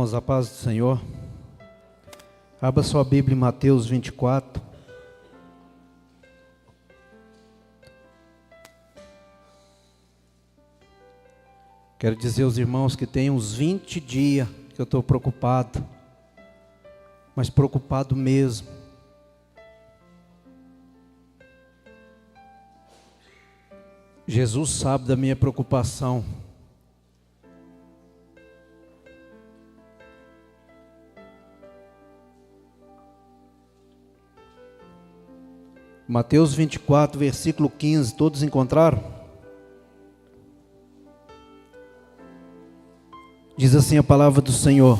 irmãos, a paz do Senhor. Abra sua Bíblia em Mateus 24. Quero dizer aos irmãos que tem uns 20 dias que eu estou preocupado, mas preocupado mesmo. Jesus sabe da minha preocupação. Mateus 24, versículo 15, todos encontraram? Diz assim a palavra do Senhor: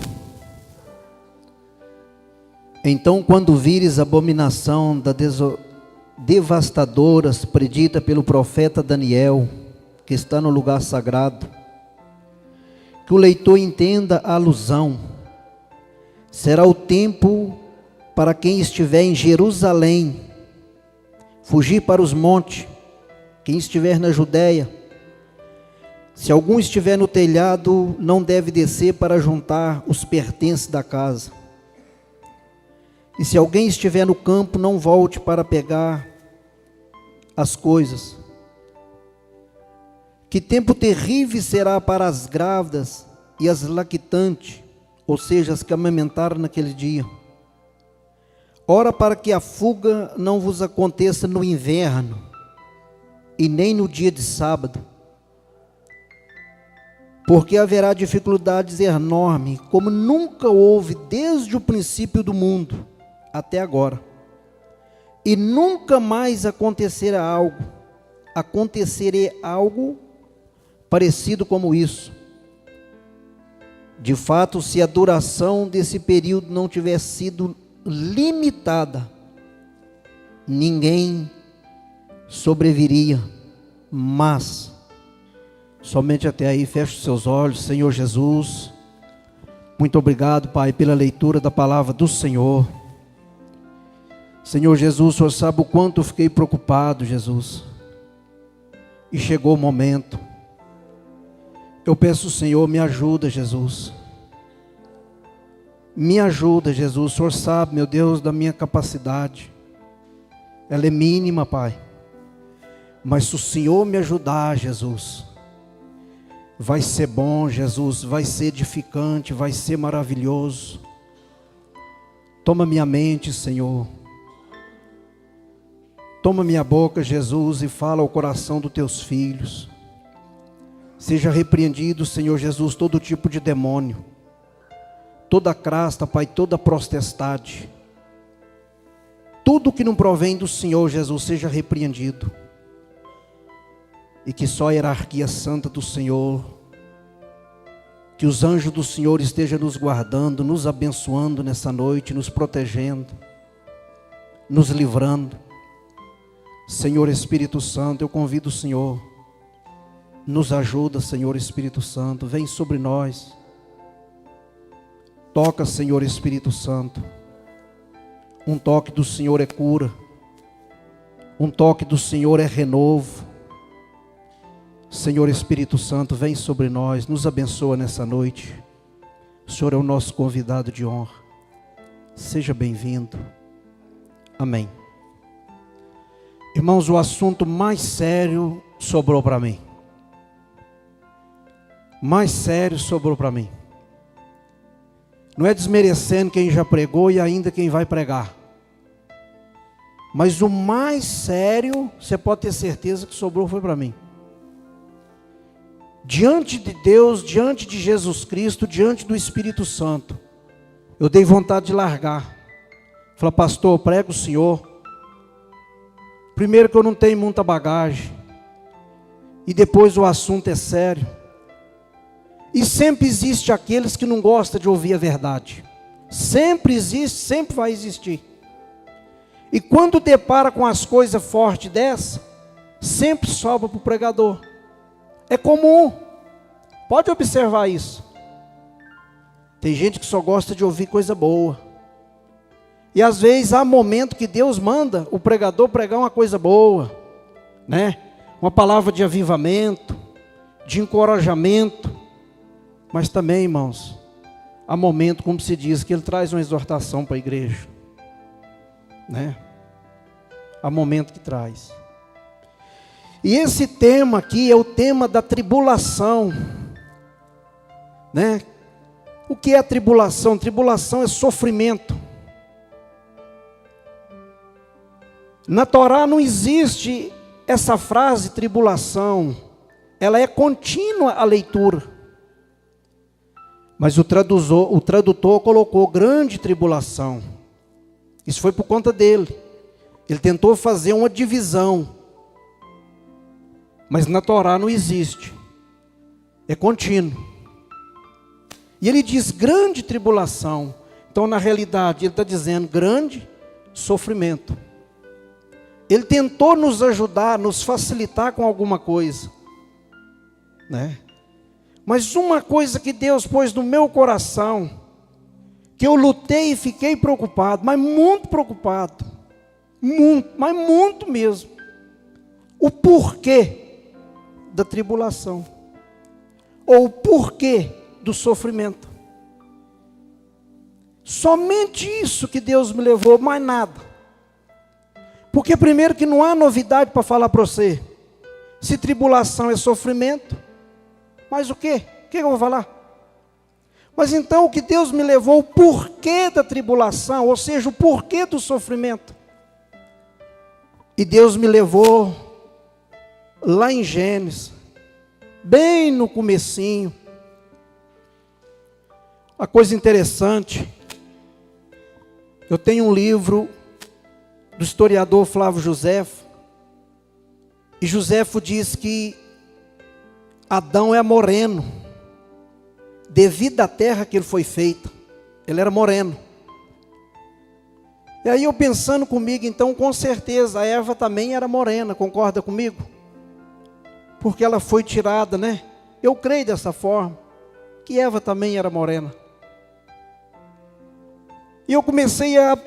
Então, quando vires a abominação da devastadoras predita pelo profeta Daniel, que está no lugar sagrado, que o leitor entenda a alusão. Será o tempo para quem estiver em Jerusalém fugir para os montes, quem estiver na Judéia. Se algum estiver no telhado, não deve descer para juntar os pertences da casa. E se alguém estiver no campo, não volte para pegar as coisas. Que tempo terrível será para as grávidas e as lactantes, ou seja, as que amamentaram naquele dia. Ora, para que a fuga não vos aconteça no inverno, e nem no dia de sábado, porque haverá dificuldades enormes, como nunca houve desde o princípio do mundo até agora, e nunca mais acontecerá algo parecido como isso. De fato, se a duração desse período não tiver sido limitada, ninguém sobreviveria, mas somente até aí. Feche os seus olhos. Senhor Jesus, muito obrigado, Pai, pela leitura da palavra do Senhor. Senhor Jesus, o Senhor sabe o quanto eu fiquei preocupado, Jesus, e chegou o momento. Eu peço, Senhor, me ajuda, Jesus. Me ajuda, Jesus. O Senhor sabe, meu Deus, da minha capacidade. Ela é mínima, Pai. Mas se o Senhor me ajudar, Jesus, vai ser bom, Jesus. Vai ser edificante, vai ser maravilhoso. Toma minha mente, Senhor. Toma minha boca, Jesus, e fala ao coração dos teus filhos. Seja repreendido, Senhor Jesus, todo tipo de demônio, toda crasta, Pai, toda potestade, tudo que não provém do Senhor Jesus, seja repreendido, e que só a hierarquia santa do Senhor, que os anjos do Senhor estejam nos guardando, nos abençoando nessa noite, nos protegendo, nos livrando. Senhor Espírito Santo, eu convido o Senhor, nos ajuda, Senhor Espírito Santo, vem sobre nós. Toca, Senhor Espírito Santo. Um toque do Senhor é cura. Um toque do Senhor é renovo. Senhor Espírito Santo, vem sobre nós, nos abençoa nessa noite. O Senhor é o nosso convidado de honra. Seja bem-vindo. Amém. Irmãos, o assunto mais sério sobrou para mim. Mais sério sobrou para mim. Não é desmerecendo quem já pregou e ainda quem vai pregar. Mas o mais sério, você pode ter certeza que sobrou foi para mim. Diante de Deus, diante de Jesus Cristo, diante do Espírito Santo, eu dei vontade de largar. Falei, pastor, eu prego o Senhor. Primeiro que eu não tenho muita bagagem. E depois o assunto é sério. E sempre existe aqueles que não gostam de ouvir a verdade. Sempre existe, sempre vai existir. E quando depara com as coisas fortes dessa, sempre sobra para o pregador. É comum. Pode observar isso. Tem gente que só gosta de ouvir coisa boa. E às vezes há momento que Deus manda o pregador pregar uma coisa boa, né? Uma palavra de avivamento, de encorajamento. Mas também, irmãos, há momento, como se diz, que ele traz uma exortação para a igreja, né? Há momento que traz. E esse tema aqui é o tema da tribulação, né? O que é tribulação? Tribulação é sofrimento. Na Torá não existe essa frase tribulação, ela é contínua a leitura. Mas o tradutor colocou grande tribulação. Isso foi por conta dele. Ele tentou fazer uma divisão. Mas na Torá não existe. É contínuo. E ele diz grande tribulação. Então na realidade ele está dizendo grande sofrimento. Ele tentou nos ajudar, nos facilitar com alguma coisa, né? Mas uma coisa que Deus pôs no meu coração, que eu lutei e fiquei preocupado, mas muito preocupado, muito, mas muito mesmo, o porquê da tribulação, ou o porquê do sofrimento. Somente isso que Deus me levou, mais nada. Porque primeiro que não há novidade para falar para você. Se tribulação é sofrimento, mas o quê? O que eu vou falar? Mas então o que Deus me levou, o porquê da tribulação, ou seja, o porquê do sofrimento. E Deus me levou lá em Gênesis, bem no comecinho. Uma coisa interessante, eu tenho um livro do historiador Flávio Joséfo, e Joséfo diz que Adão é moreno, devido à terra que ele foi feito, ele era moreno. E aí eu pensando comigo, então com certeza a Eva também era morena, concorda comigo? Porque ela foi tirada, né? Eu creio dessa forma, que Eva também era morena. E eu comecei a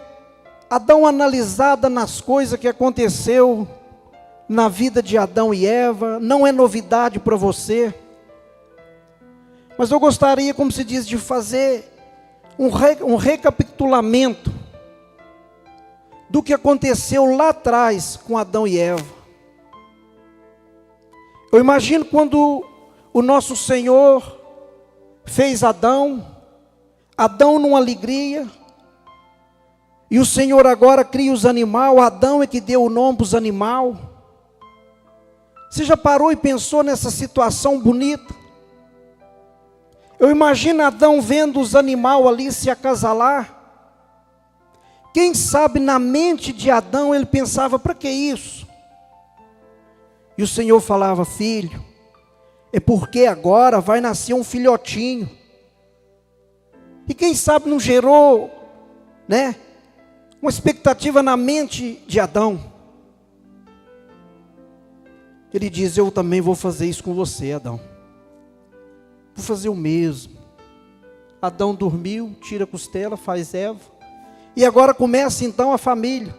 dar uma analisada nas coisas que aconteceu na vida de Adão e Eva. Não é novidade para você, mas eu gostaria, como se diz, de fazer um recapitulamento do que aconteceu lá atrás com Adão e Eva. Eu imagino quando o nosso Senhor fez Adão numa alegria, e o Senhor agora cria os animais, Adão é que deu o nome para os animais. Você já parou e pensou nessa situação bonita? Eu imagino Adão vendo os animais ali se acasalar. Quem sabe na mente de Adão ele pensava, para que isso? E o Senhor falava, filho, é porque agora vai nascer um filhotinho. E quem sabe não gerou, né, uma expectativa na mente de Adão. Ele diz, eu também vou fazer isso com você, Adão. Vou fazer o mesmo. Adão dormiu, tira a costela, faz Eva. E agora começa então a família.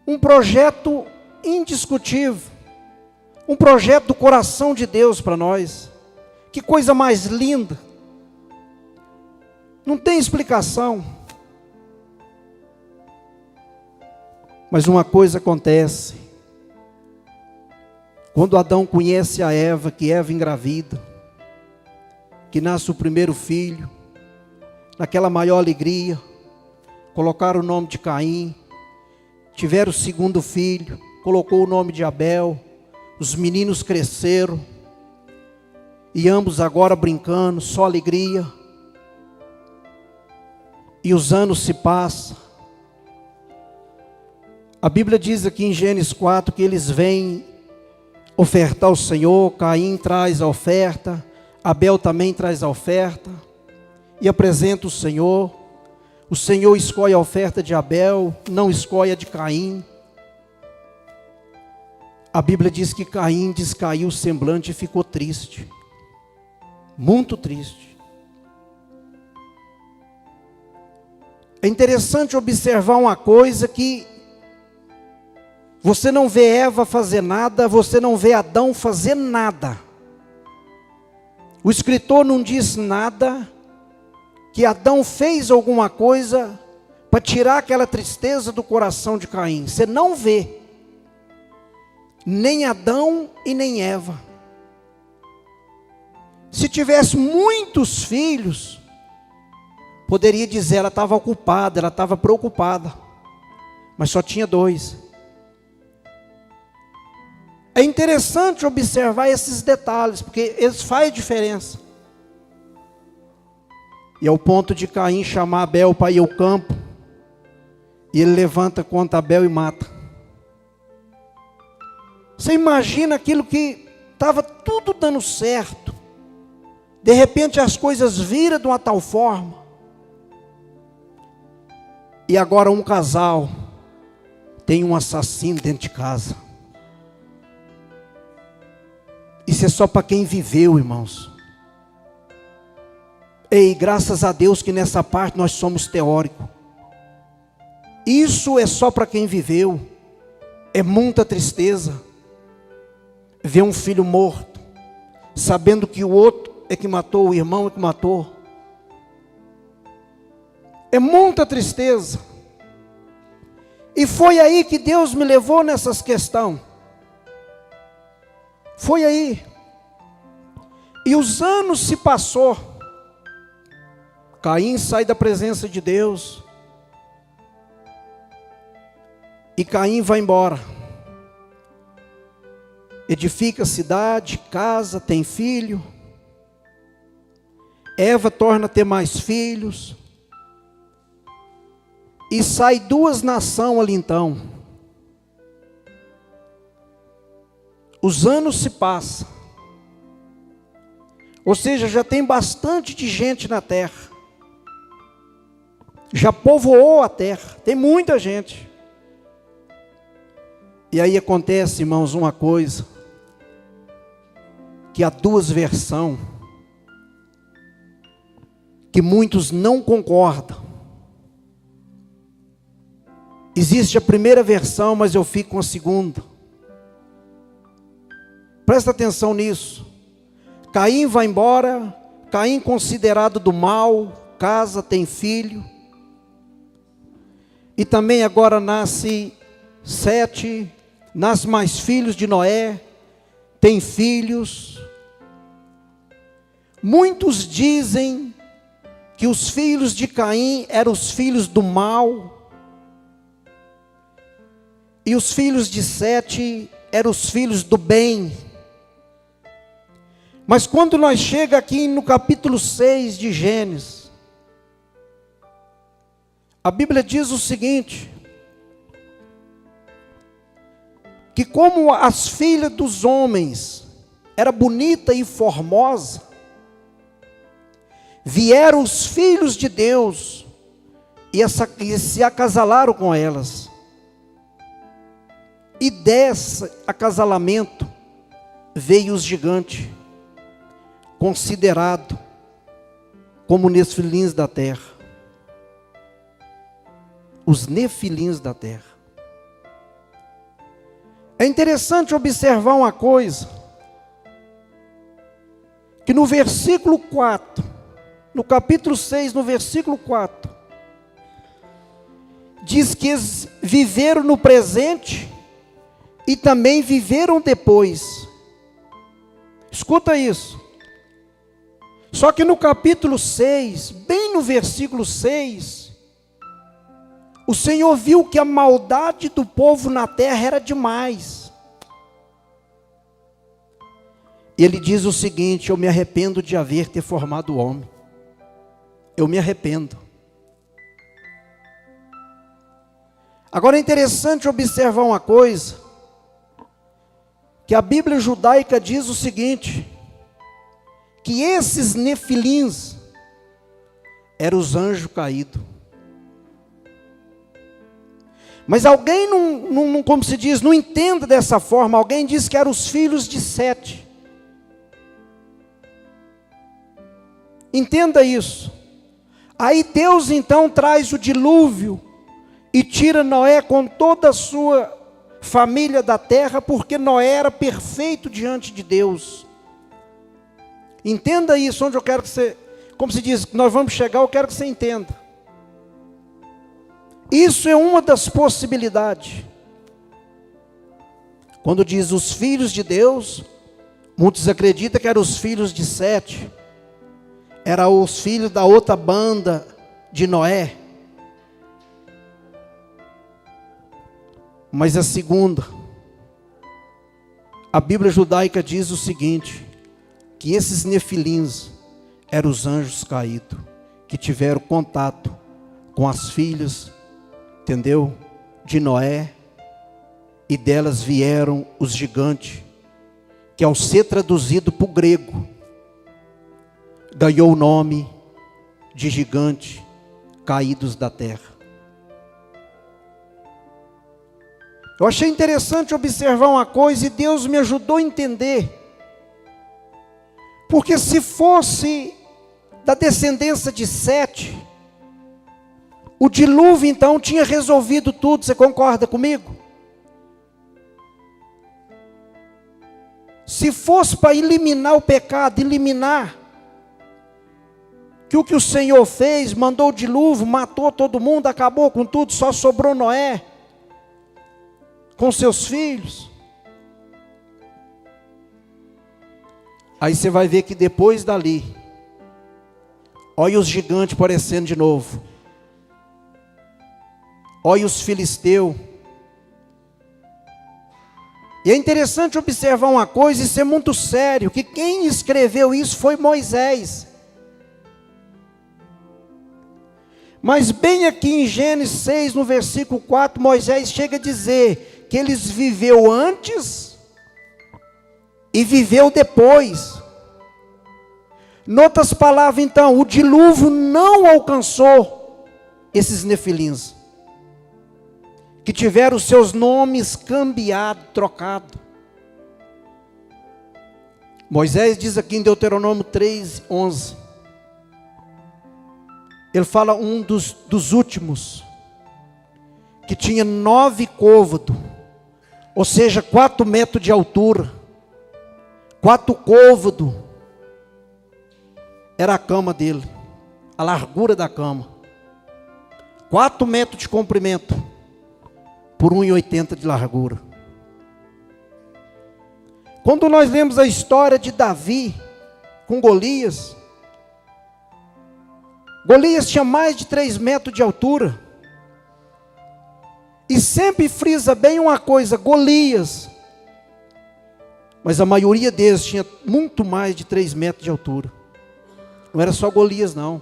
Um projeto indiscutível. Um projeto do coração de Deus para nós. Que coisa mais linda. Não tem explicação. Mas uma coisa acontece. Quando Adão conhece a Eva, que Eva engravida, que nasce o primeiro filho, naquela maior alegria, colocaram o nome de Caim, tiveram o segundo filho, colocou o nome de Abel, os meninos cresceram, e ambos agora brincando, só alegria, e os anos se passam. A Bíblia diz aqui em Gênesis 4 que eles vêm ofertar ao Senhor. Caim traz a oferta, Abel também traz a oferta e apresenta o Senhor. O Senhor escolhe a oferta de Abel, não escolhe a de Caim. A Bíblia diz que Caim descaiu o semblante e ficou triste, muito triste. É interessante observar uma coisa, que você não vê Eva fazer nada, você não vê Adão fazer nada. O escritor não diz nada que Adão fez alguma coisa para tirar aquela tristeza do coração de Caim. Você não vê nem Adão e nem Eva. Se tivesse muitos filhos, poderia dizer, ela estava ocupada, ela estava preocupada, mas só tinha 2. É interessante observar esses detalhes, porque eles fazem diferença. E ao ponto de Caim chamar Abel para ir ao campo, e ele levanta contra Abel e mata. Você imagina aquilo que estava tudo dando certo, de repente as coisas viram de uma tal forma, e agora um casal tem um assassino dentro de casa. Isso é só para quem viveu, irmãos. Ei, graças a Deus que nessa parte nós somos teóricos. Isso é só para quem viveu. É muita tristeza ver um filho morto, sabendo que o outro é que matou, o irmão é que matou. É muita tristeza. E foi aí que Deus me levou nessas questões. Foi aí. E os anos se passou. Caim sai da presença de Deus. E Caim vai embora. Edifica a cidade, casa, tem filho. Eva torna a ter mais filhos. E sai 2 nações ali então. Os anos se passam. Ou seja, já tem bastante de gente na terra. Já povoou a terra. Tem muita gente. E aí acontece, irmãos, uma coisa. Que há 2 versões. Que muitos não concordam. Existe a primeira versão, mas eu fico com a segunda. Presta atenção nisso. Caim vai embora. Caim considerado do mal. Casa, tem filho. E também agora nasce 7. Nasce mais filhos de Noé. Tem filhos. Muitos dizem que os filhos de Caim eram os filhos do mal. E os filhos de Sete eram os filhos do bem. Mas quando nós chegamos aqui no capítulo 6 de Gênesis, a Bíblia diz o seguinte, que como as filhas dos homens era bonita e formosa, vieram os filhos de Deus e se acasalaram com elas. E desse acasalamento veio os gigantes, considerado como nefilins da terra. Os nefilins da terra. É interessante observar uma coisa, que no versículo 4, no capítulo 6, no versículo 4, diz que eles viveram no presente e também viveram depois. Escuta isso. Só que no capítulo 6, bem no versículo 6, o Senhor viu que a maldade do povo na terra era demais. Ele diz o seguinte: eu me arrependo de haver ter formado o homem. Eu me arrependo. Agora é interessante observar uma coisa, que a Bíblia judaica diz o seguinte, que esses nefilins eram os anjos caídos. Mas alguém não, como se diz, não entenda dessa forma. Alguém diz que eram os filhos de Sete. Entenda isso. Aí Deus então traz o dilúvio e tira Noé com toda a sua família da terra, porque Noé era perfeito diante de Deus. Entenda isso, onde eu quero que você, como se diz, nós vamos chegar, eu quero que você entenda. Isso é uma das possibilidades. Quando diz os filhos de Deus, muitos acreditam que eram os filhos de Sete, eram os filhos da outra banda de Noé. Mas a segunda, a Bíblia judaica diz o seguinte, que esses nefilins eram os anjos caídos, que tiveram contato com as filhas, entendeu? De Noé, e delas vieram os gigantes, que ao ser traduzido para o grego, ganhou o nome de gigante caídos da terra. Eu achei interessante observar uma coisa e Deus me ajudou a entender. Porque se fosse da descendência de Sete, o dilúvio então tinha resolvido tudo, você concorda comigo? Se fosse para eliminar o pecado, eliminar, que o que o Senhor fez, mandou o dilúvio, matou todo mundo, acabou com tudo, só sobrou Noé, com seus filhos. Aí você vai ver que depois dali, olha os gigantes aparecendo de novo. Olha os filisteus. E é interessante observar uma coisa, isso é muito sério, que quem escreveu isso foi Moisés. Mas bem aqui em Gênesis 6, no versículo 4, Moisés chega a dizer que eles viveu antes e viveu depois. Em outras palavras, então, o dilúvio não alcançou esses nefilins, que tiveram os seus nomes cambiados, trocados. Moisés diz aqui em Deuteronômio 3:11, ele fala um dos últimos, que tinha 9 côvados, ou seja, 4 metros de altura, 4 côvados, era a cama dele, a largura da cama, 4 metros de comprimento, por 1,80 de largura. Quando nós lemos a história de Davi com Golias, Golias tinha mais de 3 metros de altura. E sempre frisa bem uma coisa, Golias, mas a maioria deles tinha muito mais de 3 metros de altura. Não era só Golias não.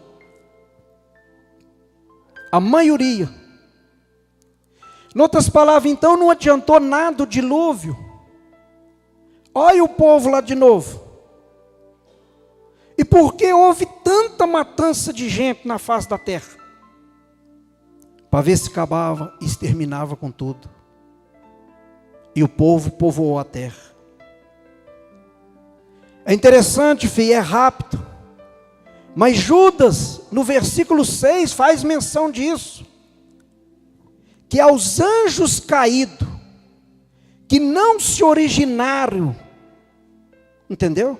A maioria. Em outras palavras, então não adiantou nada o dilúvio. Olha o povo lá de novo. E por que houve tanta matança de gente na face da terra? Para ver se acabava e exterminava com tudo. E o povo povoou a terra. É interessante, filho, é rápido. Mas Judas, no versículo 6, faz menção disso. Que aos anjos caídos, que não se originaram, entendeu?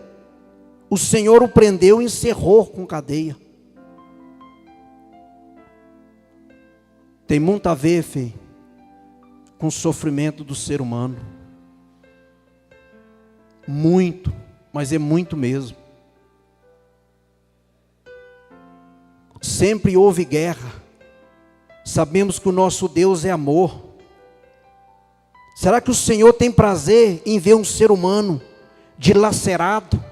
O Senhor o prendeu e encerrou com cadeia. Tem muito a ver, filho, com o sofrimento do ser humano. Muito, mas é muito mesmo. Sempre houve guerra. Sabemos que o nosso Deus é amor. Será que o Senhor tem prazer em ver um ser humano dilacerado?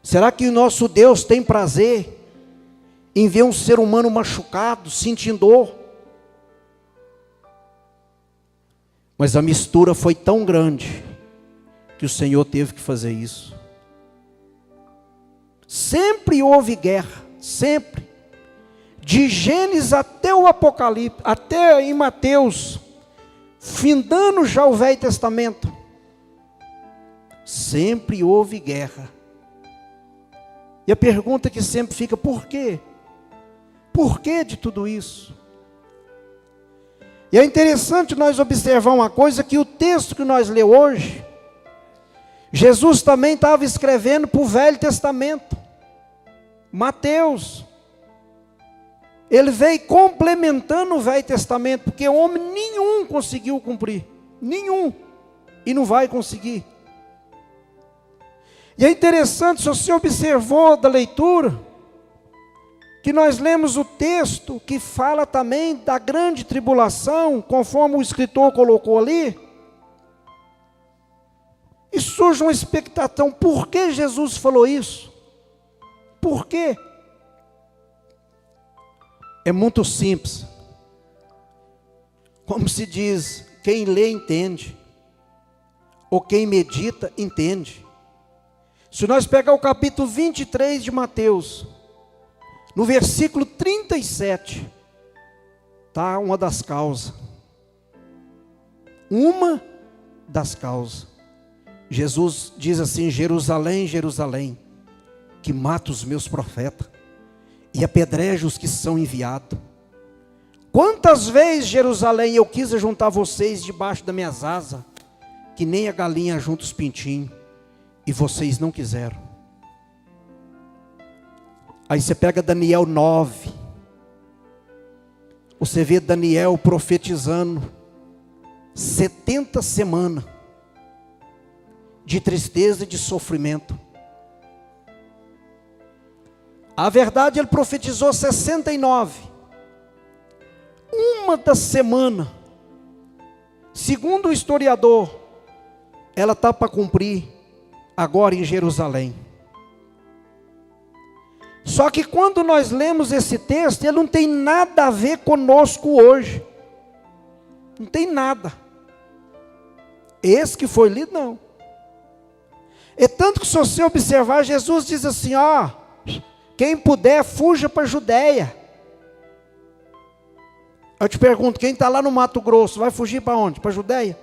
Será que o nosso Deus tem prazer em ver um ser humano machucado, sentindo dor? Mas a mistura foi tão grande que o Senhor teve que fazer isso. Sempre houve guerra, sempre. De Gênesis até o Apocalipse, até em Mateus, findando já o Velho Testamento, sempre houve guerra. E a pergunta que sempre fica, por quê? Por que de tudo isso? E é interessante nós observar uma coisa, que o texto que nós lemos hoje, Jesus também estava escrevendo para o Velho Testamento. Mateus. Ele veio complementando o Velho Testamento, porque homem nenhum conseguiu cumprir. Nenhum. E não vai conseguir. E é interessante, se você observou da leitura, que nós lemos o texto que fala também da grande tribulação, conforme o escritor colocou ali. E surge uma expectação, por que Jesus falou isso? Por quê? É muito simples. Como se diz, quem lê entende, ou quem medita entende. Se nós pegar o capítulo 23 de Mateus, no versículo 37, está uma das causas. Uma das causas. Jesus diz assim: Jerusalém, Jerusalém, que mata os meus profetas e apedreja os que são enviados. Quantas vezes, Jerusalém, eu quis juntar vocês debaixo das minhas asas, que nem a galinha junta os pintinhos, e vocês não quiseram. Aí você pega Daniel 9, você vê Daniel profetizando 70 semanas de tristeza e de sofrimento. A verdade, ele profetizou 69. Uma da semana, segundo o historiador, ela está para cumprir agora em Jerusalém. Só que quando nós lemos esse texto, ele não tem nada a ver conosco hoje. Não tem nada. Esse que foi lido, não. É tanto que, se você observar, Jesus diz assim: ó, quem puder, fuja para a Judéia. Eu te pergunto, quem está lá no Mato Grosso, vai fugir para onde? Para a Judéia?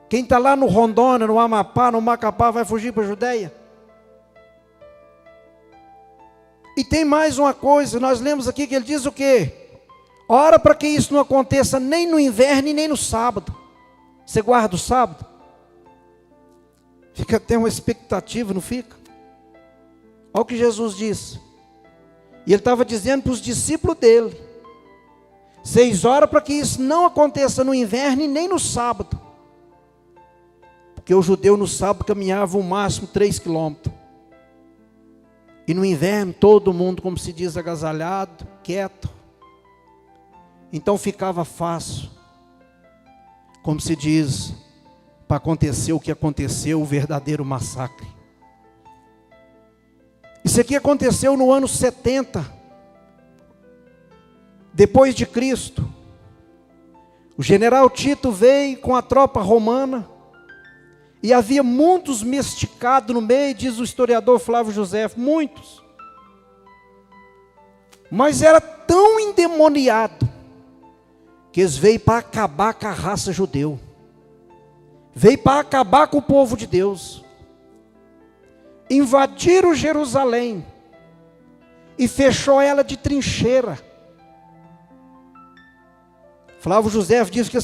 Quem está lá no Rondônia, no Amapá, no Macapá, vai fugir para a Judéia? E tem mais uma coisa, nós lemos aqui que ele diz o quê? Ora para que isso não aconteça nem no inverno e nem no sábado. Você guarda o sábado? Fica até uma expectativa, não fica? Olha o que Jesus disse. E ele estava dizendo para os discípulos dele: 6 horas para que isso não aconteça no inverno e nem no sábado. Porque o judeu no sábado caminhava o máximo 3 quilômetros. E no inverno todo mundo, como se diz, agasalhado, quieto. Então ficava fácil, como se diz, para acontecer o que aconteceu, o verdadeiro massacre. Isso aqui aconteceu no ano 70, depois de Cristo. O general Tito veio com a tropa romana, e havia muitos mesticados no meio, diz o historiador Flávio José, muitos. Mas era tão endemoniado, que eles veio para acabar com a raça judeu. Veio para acabar com o povo de Deus. Invadiram Jerusalém e fechou ela de trincheira. Flávio José diz que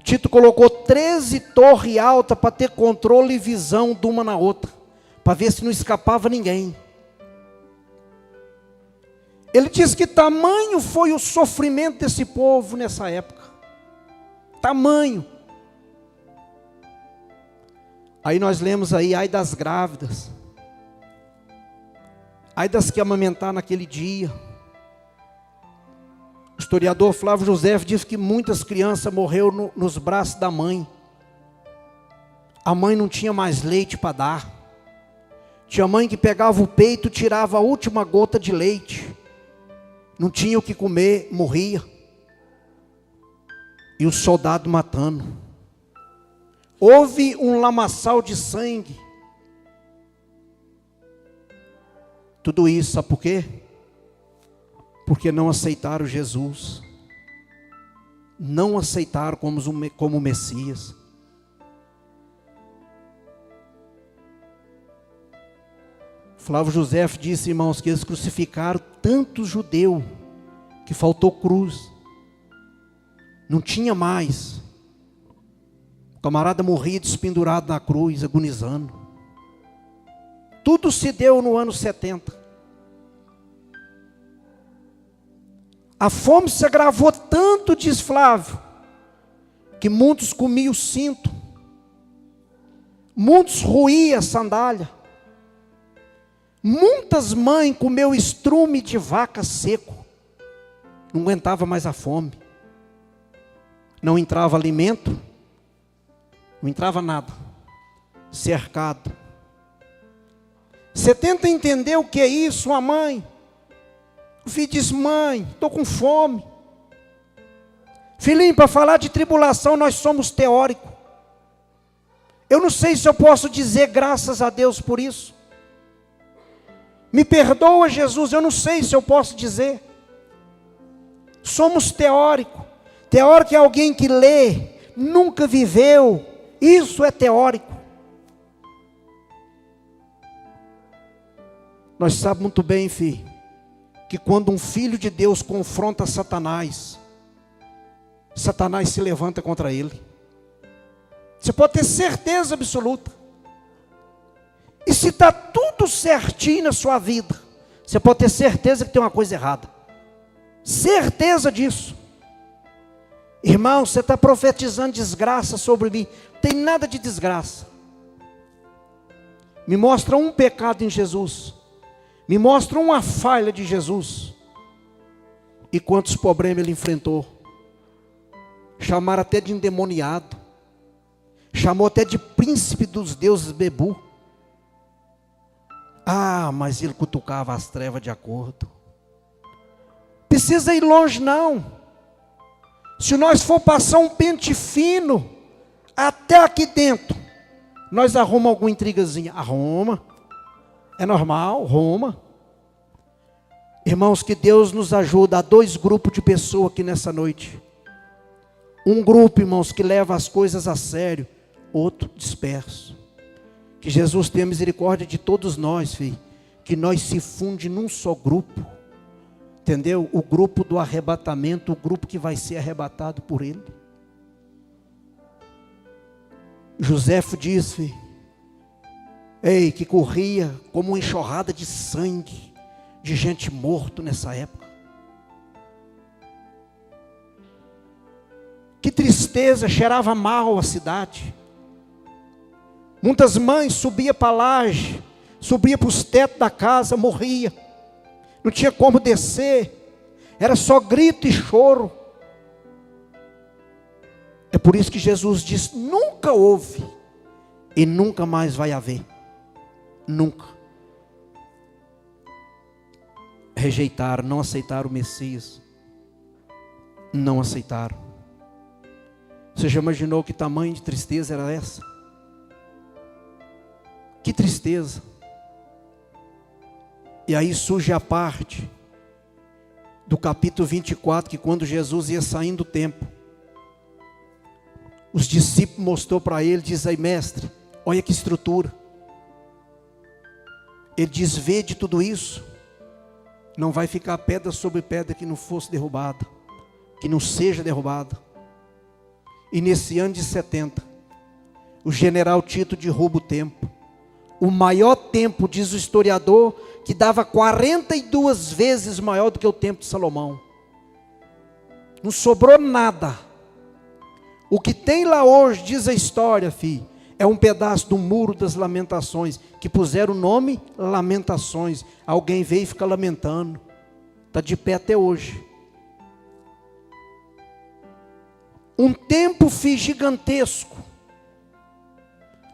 Tito colocou 13 torres altas para ter controle e visão de uma na outra, para ver se não escapava ninguém. Ele diz que tamanho foi o sofrimento desse povo nessa época. Tamanho. Aí nós lemos aí, ai das grávidas, ai das que amamentaram naquele dia. O historiador Flávio José diz que muitas crianças morreram nos braços da mãe. A mãe não tinha mais leite para dar. Tinha mãe que pegava o peito, tirava a última gota de leite. Não tinha o que comer, morria. E o soldado matando. Houve um lamaçal de sangue. Tudo isso, sabe por quê? Porque não aceitaram Jesus. Não aceitaram como Messias. Flávio José disse, irmãos, que eles crucificaram tantos judeus que faltou cruz. Não tinha mais. O camarada morria despendurado na cruz, agonizando. Tudo se deu no ano 70. A fome se agravou tanto, diz Flávio, que muitos comiam o cinto, muitos roíam a sandália, muitas mães comeu estrume de vaca seco, não aguentava mais a fome, não entrava alimento, não entrava nada, cercado. Você tenta entender o que é isso, uma mãe. O filho diz: mãe, estou com fome. Filhinho, para falar de tribulação, nós somos teóricos. Eu não sei se eu posso dizer graças a Deus por isso. Me perdoa, Jesus, eu não sei se eu posso dizer. Somos teóricos. Teórico é alguém que lê, nunca viveu. Isso é teórico. Nós sabemos muito bem, filho, que quando um filho de Deus confronta Satanás, Satanás se levanta contra ele. Você pode ter certeza absoluta. E se está tudo certinho na sua vida, você pode ter certeza que tem uma coisa errada. Certeza disso. Irmão, você está profetizando desgraça sobre mim. Não tem nada de desgraça. Me mostra um pecado em Jesus. Me mostra uma falha de Jesus. E quantos problemas ele enfrentou. Chamaram até de endemoniado. Chamou até de príncipe dos deuses Bebu. Ah, mas ele cutucava as trevas de acordo. Precisa ir longe não. Se nós for passar um pente fino, até aqui dentro, nós arrumamos alguma intrigazinha. Arruma. É normal, arruma. Irmãos, que Deus nos ajuda. Há dois grupos de pessoas aqui nessa noite. Um grupo, irmãos, que leva as coisas a sério. Outro disperso. Que Jesus tenha misericórdia de todos nós, filho. Que nós se funde num só grupo. Entendeu? O grupo do arrebatamento, o grupo que vai ser arrebatado por ele. Joséfo diz, filho, que corria como uma enxurrada de sangue, de gente morta nessa época. Que tristeza, cheirava mal a cidade. Muitas mães subiam para a laje, subiam para os tetos da casa, morria. Não tinha como descer, era só grito e choro. É por isso que Jesus diz: nunca houve e nunca mais vai haver. Nunca. Rejeitaram, não aceitaram o Messias. Não aceitaram. Você já imaginou que tamanho de tristeza era essa? Que tristeza. E aí surge a parte do capítulo 24, que quando Jesus ia saindo do templo, os discípulos mostrou para ele, diz aí: mestre, olha que estrutura. Ele diz: vede tudo isso, não vai ficar pedra sobre pedra que não fosse derrubada, que não seja derrubada. E nesse ano de 70, o general Tito derruba o templo. O maior templo, diz o historiador, que dava 42 vezes maior do que o templo de Salomão. Não sobrou nada. O que tem lá hoje, diz a história, filho, é um pedaço do muro das lamentações, que puseram o nome Lamentações. Alguém veio e fica lamentando. Está de pé até hoje. Um templo, filho, gigantesco.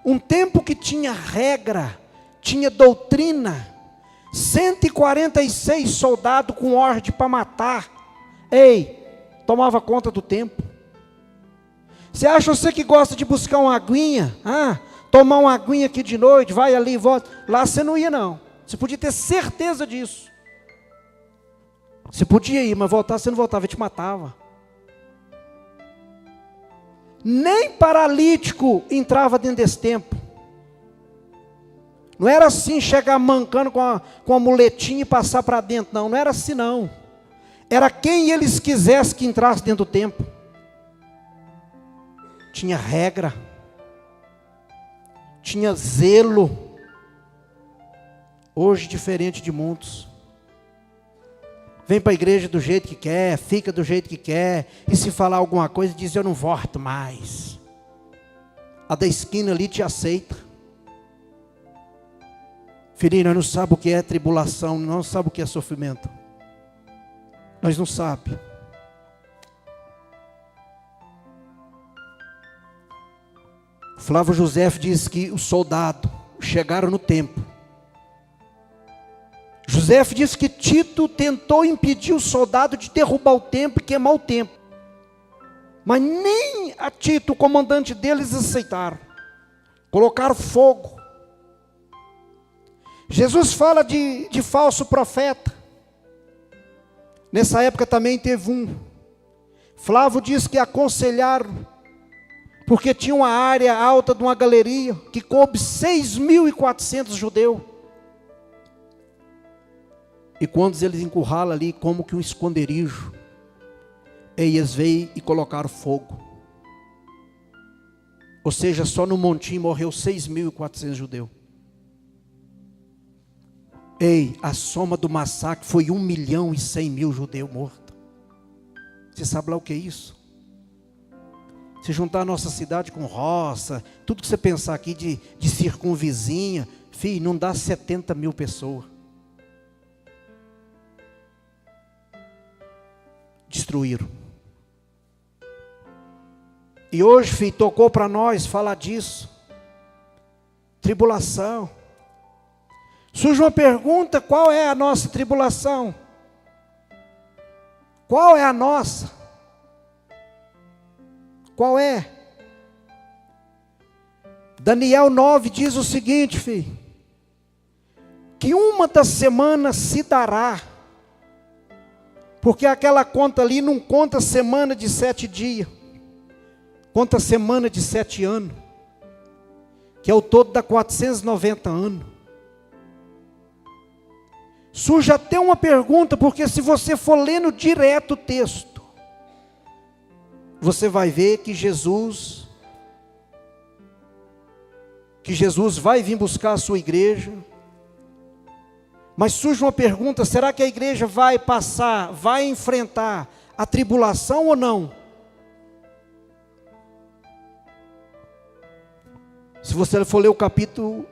Um templo que tinha regra, tinha doutrina. 146 soldados com ordem para matar. Tomava conta do templo. Você acha, você que gosta de buscar uma aguinha, tomar uma aguinha aqui de noite, vai ali e volta. Lá você não ia não. Você podia ter certeza disso. Você podia ir, mas voltar você não voltava, ele te matava. Nem paralítico entrava dentro desse templo. Não era assim, chegar mancando com a muletinha e passar para dentro, não era assim não. Era quem eles quisessem que entrasse dentro do templo. Tinha regra. tinha zelo. Hoje, diferente de muitos. Vem para a igreja do jeito que quer, fica do jeito que quer, e se falar alguma coisa, diz: eu não volto mais. A da esquina ali te aceita. Filhinho, nós não sabemos o que é tribulação, não sabemos o que é sofrimento. Nós não sabemos. Flávio José diz que os soldados chegaram no templo. José diz que Tito tentou impedir o soldado de derrubar o templo e queimar o templo. Mas nem a Tito, o comandante deles, aceitaram. Colocaram fogo. Jesus fala de falso profeta. Nessa época também teve um. Flávio diz que aconselharam, porque tinha uma área alta de uma galeria, que coube 6.400 judeus. E quando eles encurralam ali, como que um esconderijo, eles veio e colocaram fogo. Ou seja, só no montinho morreu 6.400 judeus. A soma do massacre foi 1.100.000 judeus mortos. Você sabe lá o que é isso? Se juntar a nossa cidade com roça, tudo que você pensar aqui de circunvizinha, filho, não dá 70.000 pessoas. Destruíram. E hoje, filho, tocou para nós falar disso. Tribulação. Surge uma pergunta: qual é a nossa tribulação? Qual é a nossa? Qual é? Daniel 9 diz o seguinte, filho: que uma das semanas se dará, porque aquela conta ali não conta semana de 7 dias, conta semana de 7 anos, que é o todo dá 490 anos. Surge até uma pergunta, porque se você for lendo direto o texto, você vai ver que Jesus vai vir buscar a sua igreja. Mas surge uma pergunta: será que a igreja vai passar, vai enfrentar a tribulação ou não? Se você for ler o capítulo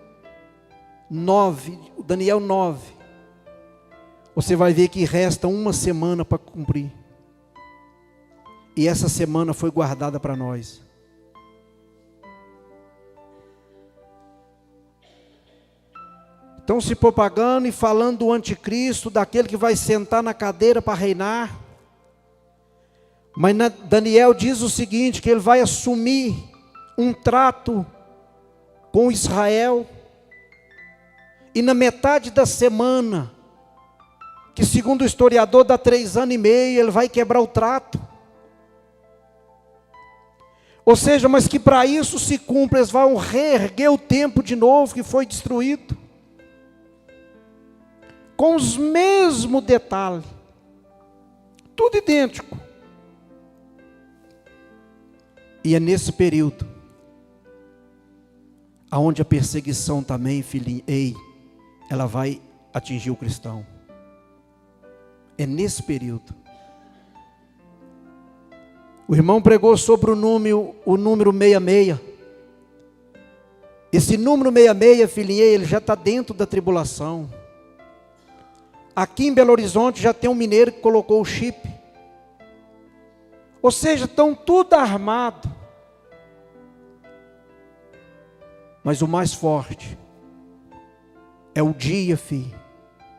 9, Daniel 9, você vai ver que resta uma semana para cumprir. E essa semana foi guardada para nós. Estão se propagando e falando do anticristo, daquele que vai sentar na cadeira para reinar. Mas Daniel diz o seguinte, que ele vai assumir um trato com Israel. E na metade da semana, que segundo o historiador dá 3 anos e meio, ele vai quebrar o trato. Ou seja, mas que para isso se cumpra, eles vão reerguer o templo de novo que foi destruído. Com os mesmos detalhes. Tudo idêntico. E é nesse período aonde a perseguição também, filhinho, ela vai atingir o cristão. É nesse período. O irmão pregou sobre o número 66. Esse número 66, filhinho, ele já está dentro da tribulação. Aqui em Belo Horizonte já tem um mineiro que colocou o chip. Ou seja, estão tudo armado. Mas o mais forte é o dia, filho,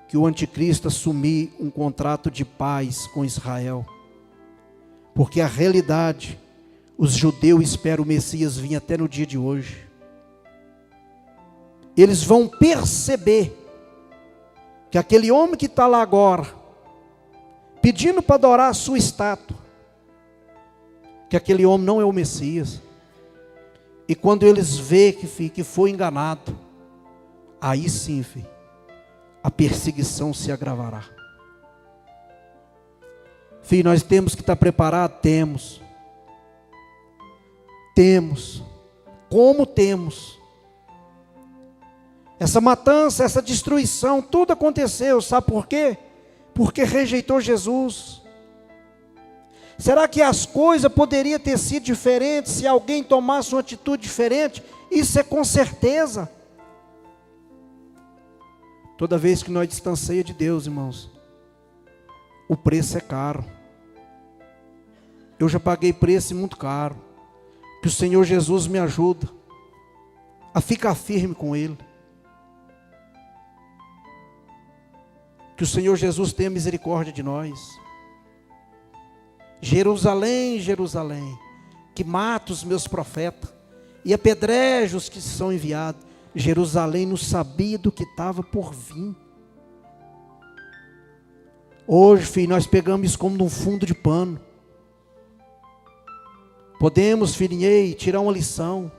que o anticristo assumir um contrato de paz com Israel. Porque a realidade, os judeus esperam o Messias vir até no dia de hoje. Eles vão perceber que aquele homem que está lá agora, pedindo para adorar a sua estátua, que aquele homem não é o Messias. E quando eles veem que foi enganado, aí sim, filho, a perseguição se agravará. Filho, nós temos que estar preparados? Temos. Como temos? Essa matança, essa destruição, tudo aconteceu, sabe por quê? Porque rejeitou Jesus. Será que as coisas poderiam ter sido diferentes se alguém tomasse uma atitude diferente? Isso é com certeza. Toda vez que nós distanciamos de Deus, irmãos, o preço é caro. Eu já paguei preço muito caro. Que o Senhor Jesus me ajuda a ficar firme com Ele. Que o Senhor Jesus tenha misericórdia de nós. Jerusalém, Jerusalém, que mata os meus profetas e apedreja os que são enviados. Jerusalém não sabia do que estava por vir. Hoje, filho, nós pegamos isso como num fundo de pano. Podemos, filhinho, tirar uma lição.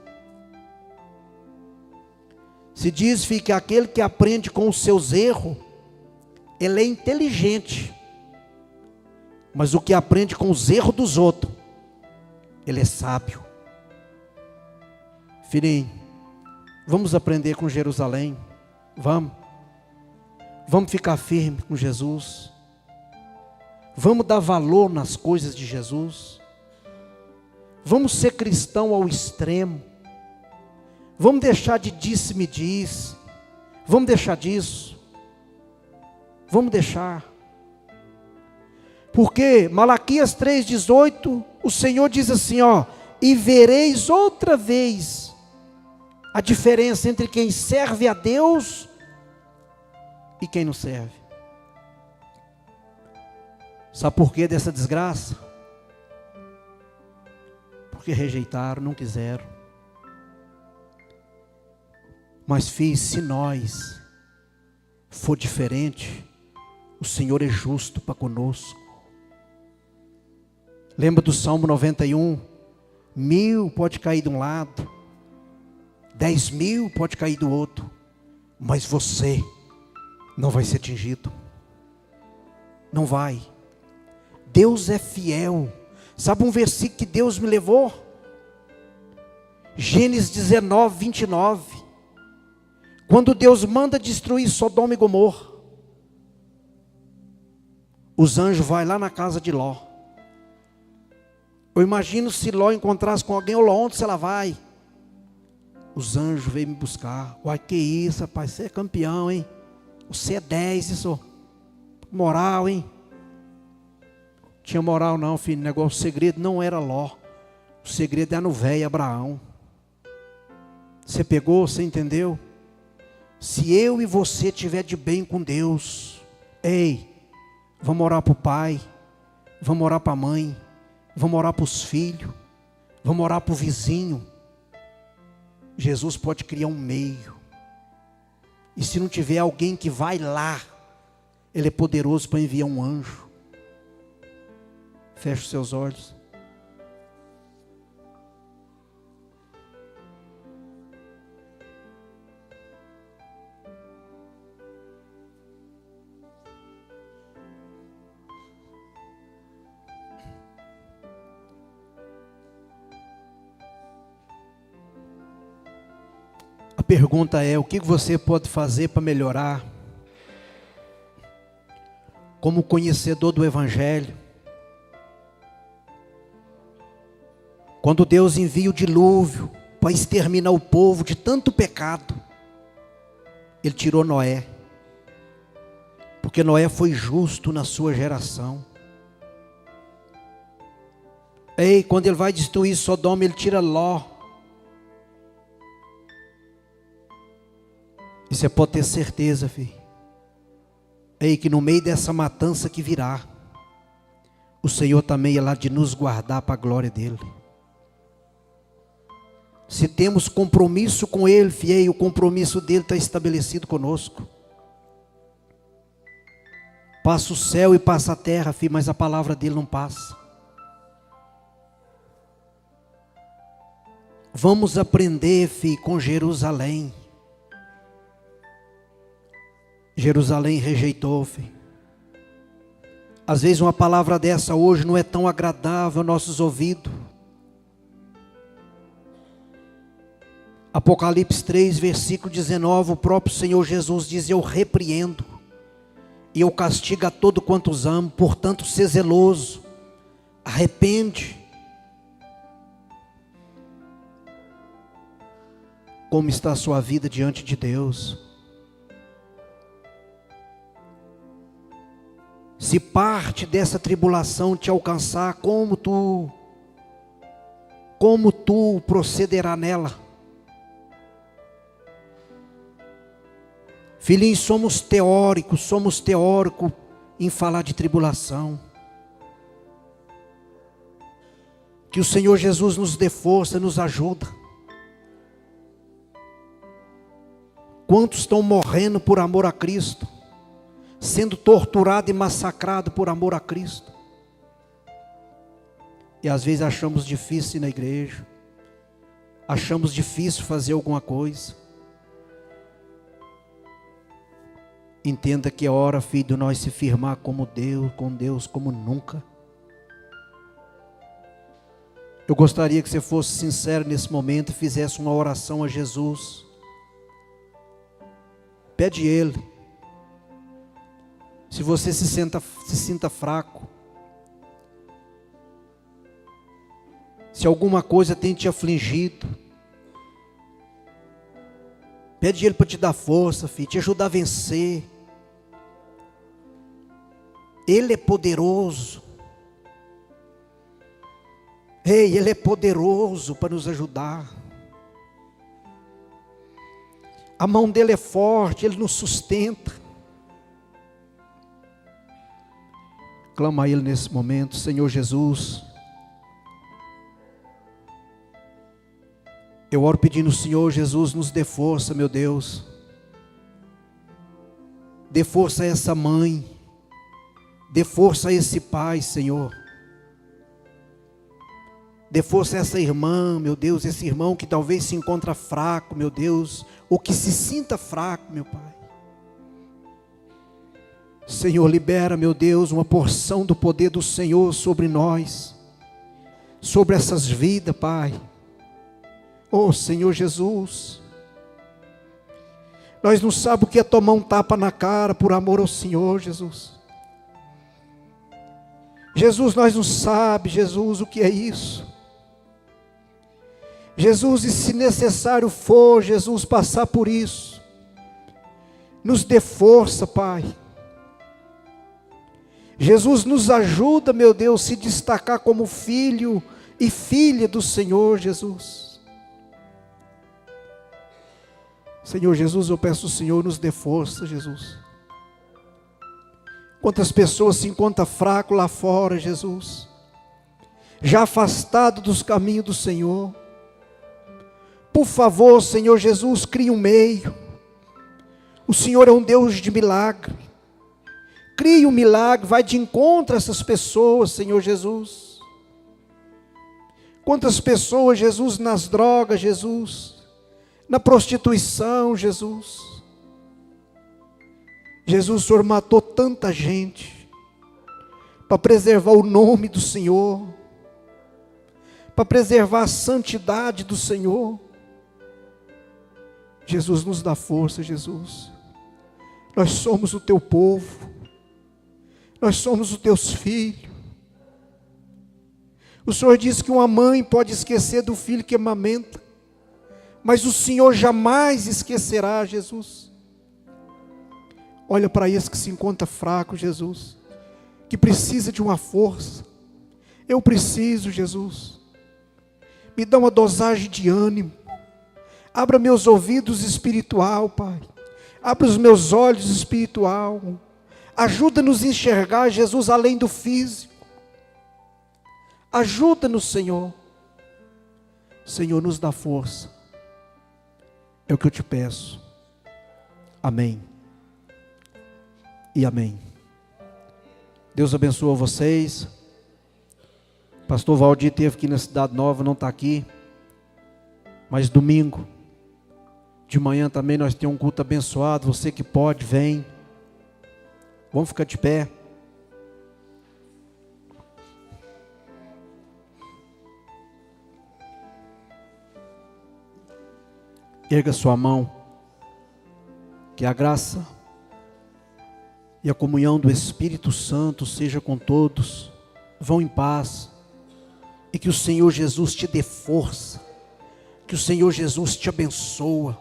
Se diz, filho, que aquele que aprende com os seus erros, ele é inteligente. Mas o que aprende com os erros dos outros, ele é sábio. Filhinho, vamos aprender com Jerusalém. Vamos ficar firme com Jesus. Vamos dar valor nas coisas de Jesus. Vamos ser cristão ao extremo. Vamos deixar de disse-me-diz. Vamos deixar disso. Vamos deixar. Porque Malaquias 3,18, o Senhor diz assim, ó: e vereis outra vez a diferença entre quem serve a Deus e quem não serve. Sabe por que dessa desgraça? Porque rejeitaram, não quiseram. Mas filhos, se nós for diferente, o Senhor é justo para conosco. Lembra do Salmo 91? 1000 pode cair de um lado, 10.000 pode cair do outro, mas você não vai ser atingido. Não vai. Deus é fiel. Sabe um versículo que Deus me levou? Gênesis 19, 29. Quando Deus manda destruir Sodoma e Gomorra, os anjos vão lá na casa de Ló. Eu imagino se Ló encontrasse com alguém: ô Ló, onde ela vai? Os anjos veio me buscar. Uai, que isso, rapaz, você é campeão, hein? Você é 10, isso. Moral, hein? Tinha moral não, filho. O segredo não era Ló. O segredo era no velho Abraão. Você pegou, você entendeu? Se eu e você estiver de bem com Deus, ei, vamos orar para o pai, vamos orar para a mãe, vamos orar para os filhos, vamos orar para o vizinho. Jesus pode criar um meio. E se não tiver alguém que vai lá, Ele é poderoso para enviar um anjo. Feche os seus olhos. A pergunta é: o que você pode fazer para melhorar? Como conhecedor do Evangelho, quando Deus envia o dilúvio para exterminar o povo de tanto pecado, Ele tirou Noé, porque Noé foi justo na sua geração. Ei, quando Ele vai destruir Sodoma, Ele tira Ló. E você pode ter certeza, filho, ei, que no meio dessa matança que virá, o Senhor também é lá de nos guardar para a glória dEle. Se temos compromisso com Ele, filho, o compromisso dEle está estabelecido conosco. Passa o céu e passa a terra, filho, mas a palavra dEle não passa. Vamos aprender, filho, com Jerusalém. Jerusalém rejeitou, filho. Às vezes uma palavra dessa hoje não é tão agradável aos nossos ouvidos. Apocalipse 3, versículo 19, o próprio Senhor Jesus diz: eu repreendo e eu castigo a todo quanto os amo, portanto, sê zeloso, arrepende. Como está a sua vida diante de Deus? Se parte dessa tribulação te alcançar, como tu procederá nela? Filhinhos, somos teóricos em falar de tribulação. Que o Senhor Jesus nos dê força, nos ajuda. Quantos estão morrendo por amor a Cristo? Sendo torturado e massacrado por amor a Cristo. E às vezes achamos difícil ir na igreja. Achamos difícil fazer alguma coisa. Entenda que é hora, filho, de nós se firmar como Deus, com Deus como nunca. Eu gostaria que você fosse sincero nesse momento e fizesse uma oração a Jesus. Pede Ele. Se você se sinta fraco, se alguma coisa tem te afligido, pede Ele para te dar força, filho, te ajudar a vencer. Ele é poderoso. Ei, Ele é poderoso para nos ajudar. A mão dele é forte, Ele nos sustenta. Clama a Ele nesse momento: Senhor Jesus, eu oro pedindo, Senhor Jesus, nos dê força, meu Deus. Dê força a essa mãe. Dê força a esse pai, Senhor. Dê força a essa irmã, meu Deus, esse irmão que talvez se encontra fraco, meu Deus, ou que se sinta fraco, meu Pai. Senhor, libera, meu Deus, uma porção do poder do Senhor sobre nós, sobre essas vidas, Pai. Oh, Senhor Jesus, nós não sabemos o que é tomar um tapa na cara por amor ao Senhor, Jesus. Jesus, nós não sabemos, Jesus, o que é isso. Jesus, e se necessário for, Jesus, passar por isso, nos dê força, Pai. Jesus, nos ajuda, meu Deus, se destacar como filho e filha do Senhor, Jesus. Senhor Jesus, eu peço ao Senhor, nos dê força, Jesus. Quantas pessoas se encontram fracas lá fora, Jesus, já afastado dos caminhos do Senhor. Por favor, Senhor Jesus, crie um meio. O Senhor é um Deus de milagre. Crie um milagre, vai de encontro a essas pessoas, Senhor Jesus. Quantas pessoas, Jesus, nas drogas, Jesus, na prostituição, Jesus. Jesus, o Senhor matou tanta gente para preservar o nome do Senhor, para preservar a santidade do Senhor. Jesus, nos dá força, Jesus. Nós somos o teu povo, nós somos os teus filhos. O Senhor disse que uma mãe pode esquecer do filho que amamenta, mas o Senhor jamais esquecerá, Jesus. Olha para esse que se encontra fraco, Jesus, que precisa de uma força. Eu preciso, Jesus. Me dá uma dosagem de ânimo. Abra meus ouvidos espiritual, Pai. Abra os meus olhos espiritual. Ajuda-nos a enxergar, Jesus, além do físico. Ajuda-nos, Senhor. Senhor, nos dá força. É o que eu te peço. Amém. E amém. Deus abençoe vocês. Pastor Valdir esteve aqui na Cidade Nova, não está aqui. Mas domingo, de manhã também nós temos um culto abençoado. Você que pode, vem. Vamos ficar de pé. Erga sua mão. Que a graça e a comunhão do Espírito Santo seja com todos. Vão em paz. E que o Senhor Jesus te dê força. Que o Senhor Jesus te abençoa.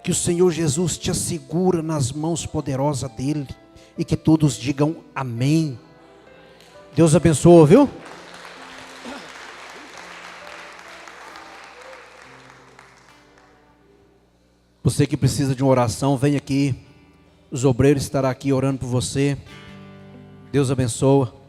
Que o Senhor Jesus te assegura nas mãos poderosas dEle. E que todos digam amém. Deus abençoe, viu? Você que precisa de uma oração, vem aqui. Os obreiros estarão aqui orando por você. Deus abençoe.